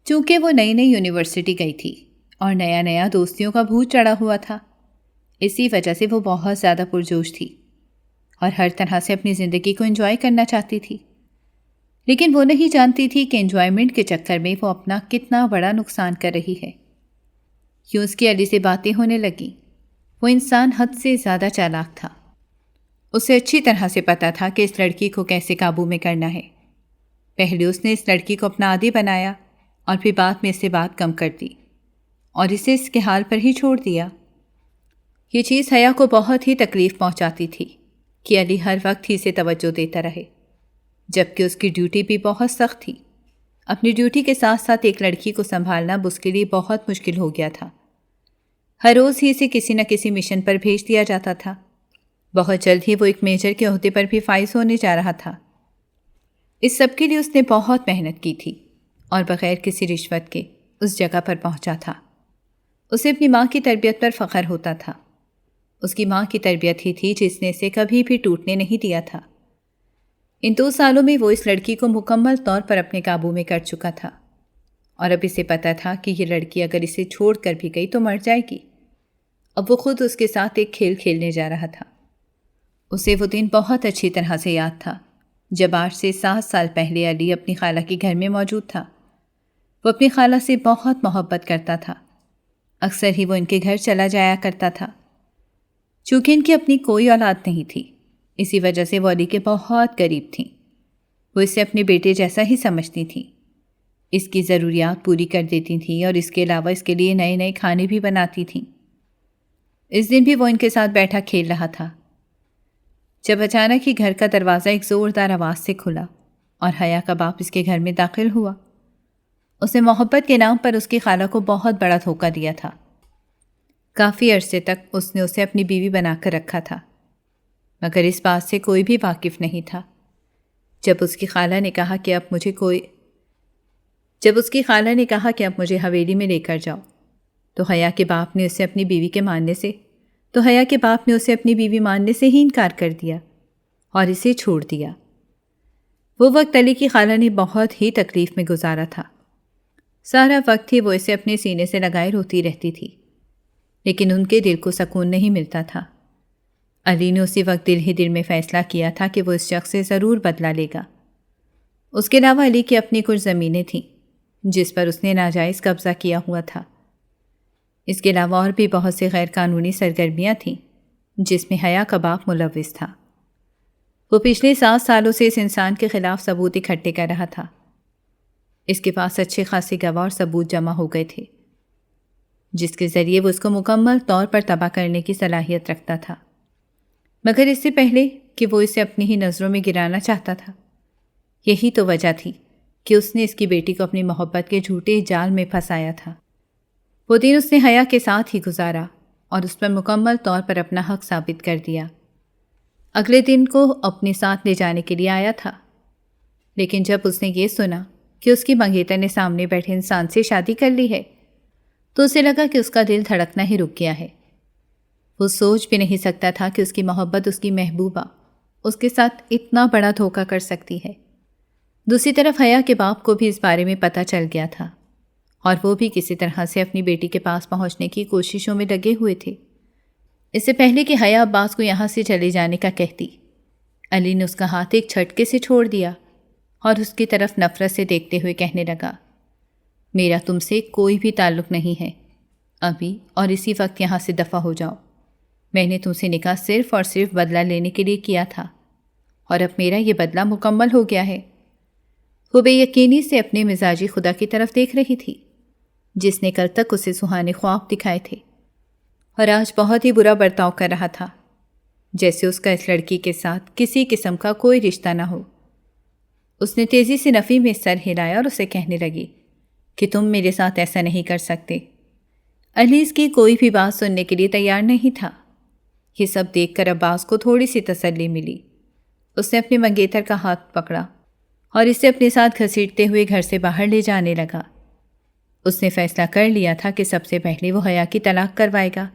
چونکہ وہ نئی نئی یونیورسٹی گئی تھی اور نیا نیا دوستیوں کا بھوت چڑھا ہوا تھا، اسی وجہ سے وہ بہت زیادہ پرجوش تھی اور ہر طرح سے اپنی زندگی کو انجوائے کرنا چاہتی تھی۔ لیکن وہ نہیں جانتی تھی کہ انجوائمنٹ کے چکر میں وہ اپنا کتنا بڑا نقصان کر رہی ہے۔ یوں اس کی علی سے باتیں ہونے لگیں۔ وہ انسان حد سے زیادہ چالاک تھا۔ اسے اچھی طرح سے پتا تھا کہ اس لڑکی کو کیسے قابو میں کرنا ہے۔ پہلے اس نے اس لڑکی کو اپنا عادی بنایا اور پھر بعد میں اس سے بات کم کر دی اور اسے اس کے حال پر ہی چھوڑ دیا۔ یہ چیز حیا کو بہت ہی تکلیف پہنچاتی تھی کہ علی ہر وقت ہی سے توجہ دیتا رہے، جبکہ اس کی ڈیوٹی بھی بہت سخت تھی۔ اپنی ڈیوٹی کے ساتھ ساتھ ایک لڑکی کو سنبھالنا اس کے لیے بہت مشکل ہو گیا تھا۔ ہر روز ہی اسے کسی نہ کسی مشن پر بھیج دیا جاتا تھا۔ بہت جلد ہی وہ ایک میجر کے عہدے پر بھی فائز ہونے جا رہا تھا۔ اس سب کے لیے اس نے بہت محنت کی تھی اور بغیر کسی رشوت کے اس جگہ پر پہنچا تھا۔ اسے اپنی ماں کی تربیت پر فخر ہوتا تھا۔ اس کی ماں کی تربیت ہی تھی جس نے اسے کبھی بھی ٹوٹنے نہیں دیا تھا۔ ان 2 سالوں میں وہ اس لڑکی کو مکمل طور پر اپنے قابو میں کر چکا تھا، اور اب اسے پتا تھا کہ یہ لڑکی اگر اسے چھوڑ کر بھی گئی تو مر جائے گی، اب وہ خود اس کے ساتھ ایک کھیل کھیلنے جا رہا تھا۔ اسے وہ دن بہت اچھی طرح سے یاد تھا جب آج سے 7 سال پہلے علی اپنی خالہ کے گھر میں موجود تھا۔ وہ اپنی خالہ سے بہت محبت کرتا تھا، اکثر ہی وہ ان کے گھر چلا جایا کرتا تھا۔ چونکہ ان کی اپنی کوئی اولاد نہیں تھی، اسی وجہ سے وہ علی کے بہت قریب تھیں۔ وہ اسے اپنے بیٹے جیسا ہی سمجھتی تھیں، اس کی ضروریات پوری کر دیتی تھیں اور اس کے علاوہ اس کے لیے نئے نئے کھانے بھی بناتی تھیں۔ اس دن بھی وہ ان کے ساتھ بیٹھا کھیل رہا تھا جب اچانک ہی گھر کا دروازہ ایک زوردار آواز سے کھلا اور حیا کا باپ اس کے گھر میں داخل ہوا۔ اس نے محبت کے نام پر اس کی خالہ کو بہت بڑا دھوکہ دیا تھا۔ کافی عرصے تک اس نے اسے اپنی بیوی بنا کر رکھا تھا، مگر اس بات سے کوئی بھی واقف نہیں تھا۔ جب اس کی خالہ نے کہا کہ اب مجھے حویلی میں لے کر جاؤ، تو حیا کے باپ نے اسے اپنی بیوی ماننے سے ہی انکار کر دیا اور اسے چھوڑ دیا۔ وہ وقت علی کی خالہ نے بہت ہی تکلیف میں گزارا تھا۔ سارا وقت ہی وہ اسے اپنے سینے سے لگائے روتی رہتی تھی، لیکن ان کے دل کو سکون نہیں ملتا تھا۔ علی نے اسی وقت دل ہی دل میں فیصلہ کیا تھا کہ وہ اس شخص سے ضرور بدلہ لے گا۔ اس کے علاوہ علی کی اپنی کچھ زمینیں تھیں جس پر اس نے ناجائز قبضہ کیا ہوا تھا۔ اس کے علاوہ اور بھی بہت سے غیر قانونی سرگرمیاں تھیں جس میں حیا کا باپ ملوث تھا۔ وہ پچھلے 7 سالوں سے اس انسان کے خلاف ثبوت اکٹھے کر رہا تھا۔ اس کے پاس اچھے خاصے گواہ اور ثبوت جمع ہو گئے تھے جس کے ذریعے وہ اس کو مکمل طور پر تباہ کرنے کی صلاحیت رکھتا تھا، مگر اس سے پہلے کہ وہ اسے اپنی ہی نظروں میں گرانا چاہتا تھا۔ یہی تو وجہ تھی کہ اس نے اس کی بیٹی کو اپنی محبت کے جھوٹے جال میں پھنسایا تھا۔ وہ دن اس نے حیا کے ساتھ ہی گزارا اور اس پر مکمل طور پر اپنا حق ثابت کر دیا۔ اگلے دن کو اپنے ساتھ لے جانے کے لیے آیا تھا، لیکن جب اس نے یہ سنا کہ اس کی منگیتر نے سامنے بیٹھے انسان سے شادی کر لی ہے تو اسے لگا کہ اس کا دل دھڑکنا ہی رک گیا ہے۔ وہ سوچ بھی نہیں سکتا تھا کہ اس کی محبت اس کی محبوبہ اس کے ساتھ اتنا بڑا دھوکہ کر سکتی ہے۔ دوسری طرف حیا کے باپ کو بھی اس بارے میں پتہ چل گیا تھا اور وہ بھی کسی طرح سے اپنی بیٹی کے پاس پہنچنے کی کوششوں میں لگے ہوئے تھے۔ اس سے پہلے کہ حیا عباس کو یہاں سے چلے جانے کا کہتی، علی نے اس کا ہاتھ ایک جھٹکے سے چھوڑ دیا اور اس کی طرف نفرت سے دیکھتے ہوئے کہنے لگا، میرا تم سے کوئی بھی تعلق نہیں ہے، ابھی اور اسی وقت یہاں سے دفع ہو جاؤ۔ میں نے تم سے نکاح صرف اور صرف بدلہ لینے کے لیے کیا تھا اور اب میرا یہ بدلہ مکمل ہو گیا ہے۔ وہ بے یقینی سے اپنے مزاجی خدا کی طرف دیکھ رہی تھی جس نے کل تک اسے سہانے خواب دکھائے تھے اور آج بہت ہی برا برتاؤ کر رہا تھا، جیسے اس کا اس لڑکی کے ساتھ کسی قسم کا کوئی رشتہ نہ ہو۔ اس نے تیزی سے نفی میں سر ہلایا اور اسے کہنے لگی کہ تم میرے ساتھ ایسا نہیں کر سکتے۔ علی اس کی کوئی بھی بات سننے کے لیے تیار نہیں تھا۔ یہ سب دیکھ کر عباس کو تھوڑی سی تسلی ملی۔ اس نے اپنے منگیتر کا ہاتھ پکڑا اور اسے اپنے ساتھ گھسیٹتے ہوئے گھر سے باہر لے جانے لگا۔ اس نے فیصلہ کر لیا تھا کہ سب سے پہلے وہ حیا کی طلاق کروائے گا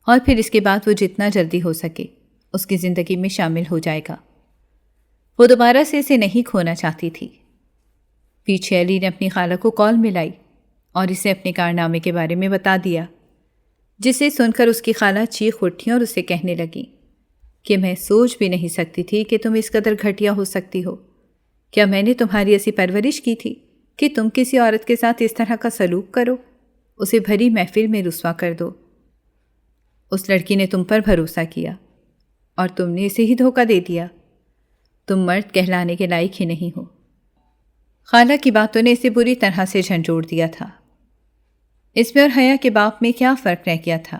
اور پھر اس کے بعد وہ جتنا جلدی ہو سکے اس کی زندگی میں شامل ہو جائے گا۔ وہ دوبارہ سے اسے نہیں کھونا چاہتی تھی۔ پیچھے علی نے اپنی خالہ کو کال ملائی اور اسے اپنے کارنامے کے بارے میں بتا دیا، جسے سن کر اس کی خالہ چیخ اٹھی اور اسے کہنے لگی کہ میں سوچ بھی نہیں سکتی تھی کہ تم اس قدر گھٹیا ہو سکتی ہو۔ کیا میں نے تمہاری ایسی پرورش کی تھی کہ تم کسی عورت کے ساتھ اس طرح کا سلوک کرو، اسے بھری محفل میں رسوا کر دو؟ اس لڑکی نے تم پر بھروسہ کیا اور تم نے اسے ہی دھوکہ دے دیا۔ تم مرد کہلانے کے لائق ہی نہیں ہو۔ خالہ کی باتوں نے اسے بری طرح سے جھنجھوڑ دیا تھا۔ اس میں اور حیا کے باپ میں کیا فرق رہ گیا تھا؟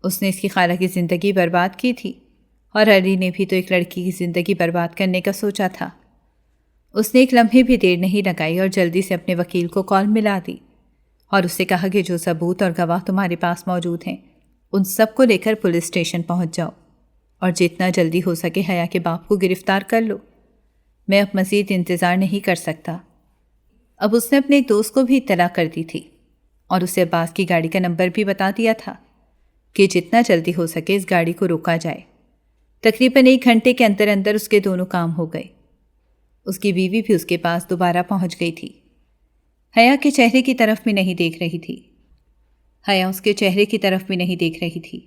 اس نے اس کی خالہ کی زندگی برباد کی تھی اور علی نے بھی تو ایک لڑکی کی زندگی برباد کرنے کا سوچا تھا۔ اس نے ایک لمحے بھی دیر نہیں لگائی اور جلدی سے اپنے وکیل کو کال ملا دی اور اس سے کہا کہ جو ثبوت اور گواہ تمہارے پاس موجود ہیں ان سب کو لے کر پولیس اسٹیشن پہنچ جاؤ اور جتنا جلدی ہو سکے حیا کے باپ کو گرفتار کر لو۔ میں اب مزید انتظار نہیں کر سکتا۔ اب اس نے اپنے ایک دوست کو بھی اطلاع کر دی تھی اور اسے عباس کی گاڑی کا نمبر بھی بتا دیا تھا کہ جتنا جلدی ہو سکے اس گاڑی کو روکا جائے۔ تقریباً 1 گھنٹے کے اندر اندر اس کے دونوں کام ہو گئے۔ اس کی بیوی بھی اس کے پاس دوبارہ پہنچ گئی تھی، حیا کے چہرے کی طرف بھی نہیں دیکھ رہی تھی۔ حیا اس کے چہرے کی طرف بھی نہیں دیکھ رہی تھی۔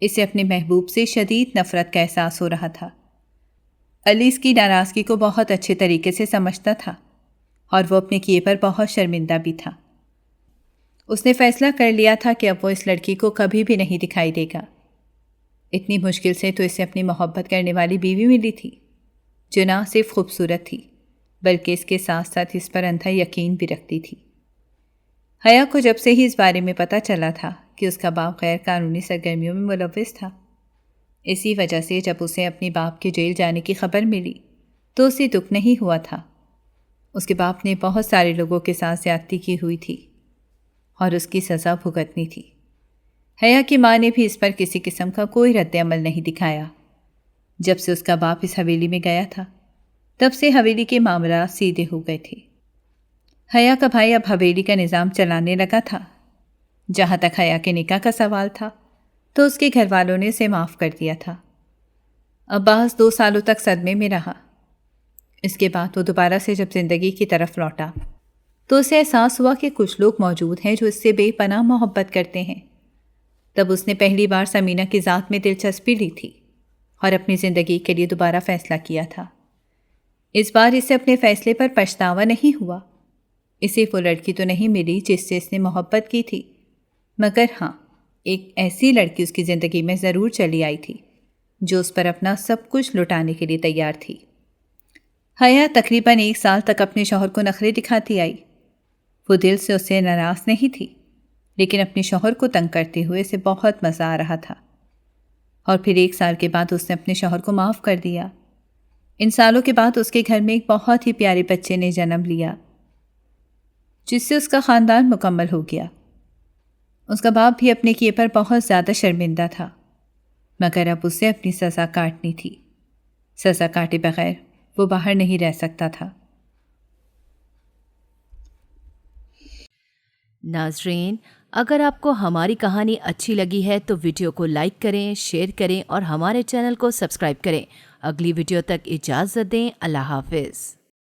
اسے اپنے محبوب سے شدید نفرت کا احساس ہو رہا تھا۔ علی اس کی ناراضگی کو بہت اچھے طریقے سے سمجھتا تھا اور وہ اپنے کیے پر بہت شرمندہ بھی تھا۔ اس نے فیصلہ کر لیا تھا کہ اب وہ اس لڑکی کو کبھی بھی نہیں دکھائی دے گا۔ اتنی مشکل سے تو اسے اپنی محبت کرنے والی بیوی ملی تھی جو نہ صرف خوبصورت تھی بلکہ اس کے ساتھ ساتھ اس پر اندھا یقین بھی رکھتی تھی۔ حیا کو جب سے ہی اس بارے میں پتہ چلا تھا کہ اس کا باپ غیر قانونی سرگرمیوں میں ملوث تھا، اسی وجہ سے جب اسے اپنی باپ کے جیل جانے کی خبر ملی تو اسے دکھ نہیں ہوا تھا۔ اس کے باپ نے بہت سارے لوگوں کے ساتھ زیادتی کی ہوئی تھی اور اس کی سزا بھگتنی تھی۔ حیا کی ماں نے بھی اس پر کسی قسم کا کوئی رد عمل نہیں دکھایا۔ جب سے اس کا باپ اس حویلی میں گیا تھا تب سے حویلی کے معاملات سیدھے ہو گئے تھے۔ حیا کا بھائی اب حویلی کا نظام چلانے لگا تھا۔ جہاں تک حیا کے نکاح کا سوال تھا تو اس کے گھر والوں نے اسے معاف کر دیا تھا۔ عباس 2 سالوں تک صدمے میں رہا۔ اس کے بعد وہ دوبارہ سے جب زندگی کی طرف لوٹا تو اسے احساس ہوا کہ کچھ لوگ موجود ہیں جو اس سے بے پناہ محبت کرتے ہیں۔ تب اس نے پہلی بار سمینہ کی ذات میں دلچسپی لی تھی اور اپنی زندگی کے لیے دوبارہ فیصلہ کیا تھا۔ اس بار اسے اپنے فیصلے پر پچھتاوا نہیں ہوا۔ اسے وہ لڑکی تو نہیں ملی جس سے اس نے محبت کی تھی، مگر ہاں ایک ایسی لڑکی اس کی زندگی میں ضرور چلی آئی تھی جو اس پر اپنا سب کچھ لٹانے کے لیے تیار تھی۔ حیا تقریباً 1 سال تک اپنے شوہر کو نخرے دکھاتی آئی۔ وہ دل سے اس سے ناراض نہیں تھی لیکن اپنے شوہر کو تنگ کرتے ہوئے اسے بہت مزہ آ رہا تھا، اور پھر 1 سال کے بعد اس نے اپنے شوہر کو معاف کر دیا۔ ان سالوں کے بعد اس کے گھر میں ایک بہت ہی پیارے بچے نے جنم لیا جس سے اس کا خاندان مکمل ہو گیا۔ اس کا باپ بھی اپنے کیے پر بہت زیادہ شرمندہ تھا، مگر اب اسے اپنی سزا کاٹنی تھی۔ سزا کاٹے بغیر وہ باہر نہیں رہ سکتا تھا۔ ناظرین، اگر آپ کو ہماری کہانی اچھی لگی ہے تو ویڈیو کو لائک کریں، شیئر کریں اور ہمارے چینل کو سبسکرائب کریں۔ اگلی ویڈیو تک اجازت دیں۔ اللہ حافظ۔